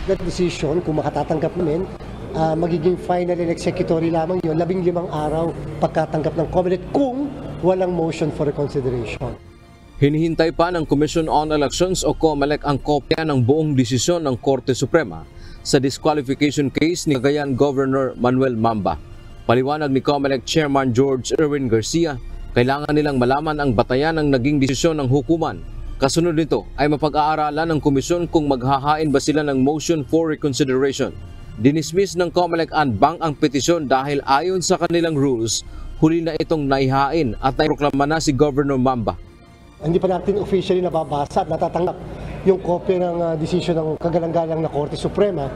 that decision, kung makatatanggap namin, magiging final and executory lamang yun, 15 araw pagkatanggap ng COMELEC kung walang motion for reconsideration. Hinihintay pa ng Commission on Elections o COMELEC ang kopya ng buong desisyon ng Korte Suprema sa disqualification case ni Cagayan Governor Manuel Mamba. Paliwanag ni COMELEC Chairman George Erwin Garcia, kailangan nilang malaman ang batayan ng naging desisyon ng hukuman. Kasunod nito ay mapag-aaralan ng komisyon kung maghahain ba sila ng motion for reconsideration. Dinismiss ng COMELEC Anbang ang petisyon dahil ayon sa kanilang rules, huli na itong naihain at naiproklama na si Governor Mamba. Hindi pa natin officially nababasa at natatanggap yung kopya ng desisyon ng kagalang-galang na Korte Suprema.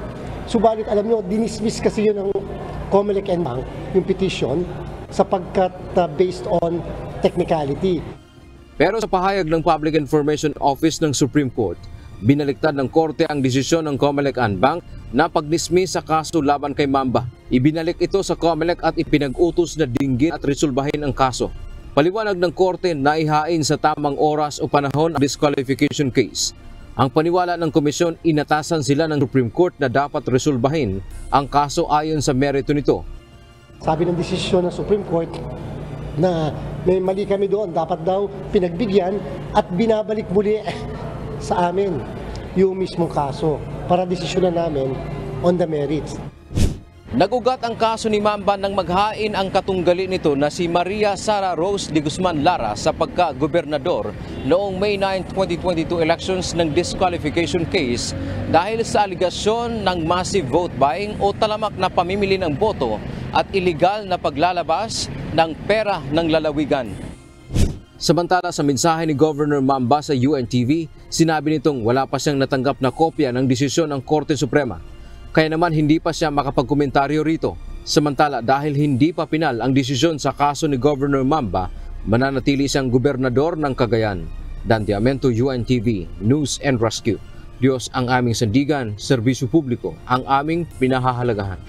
Subalit alam nyo, dinismiss kasi yun ng COMELEC Anbang, yung petition, sapagkat based on technicality. Pero sa pahayag ng Public Information Office ng Supreme Court, binaliktad ng Korte ang desisyon ng COMELEC Anbang na pag-dismiss sa kaso laban kay Mamba. Ibinalik ito sa COMELEC at ipinag-utos na dinggin at resolbahin ang kaso. Paliwanag ng Korte na ihain sa tamang oras o panahon ang disqualification case. Ang paniwala ng komisyon, inatasan sila ng Supreme Court na dapat resolbahin ang kaso ayon sa merito nito. Sabi ng desisyon ng Supreme Court na may mali kami doon, dapat daw pinagbigyan at binabalik muli sa amin yung mismong kaso para desisyonan namin on the merits. Nagugat ang kaso ni Mamba nang maghain ang katunggali nito na si Maria Sara Rose de Guzman Lara sa pagka-gobernador noong May 9, 2022 elections ng disqualification case dahil sa aligasyon ng massive vote buying o talamak na pamimili ng boto at iligal na paglalabas ng pera ng lalawigan. Samantala sa mensahe ni Governor Mamba sa UNTV, sinabi nitong wala pa siyang natanggap na kopya ng desisyon ng Korte Suprema. Kaya naman hindi pa siya makapagkomentaryo rito. Samantala dahil hindi pa pinal ang desisyon sa kaso ni Governor Mamba, mananatili siyang gobernador ng Cagayan. Dan Diamento, UNTV, News and Rescue. Diyos ang aming sandigan, serbisyo publiko ang aming pinahahalagahan.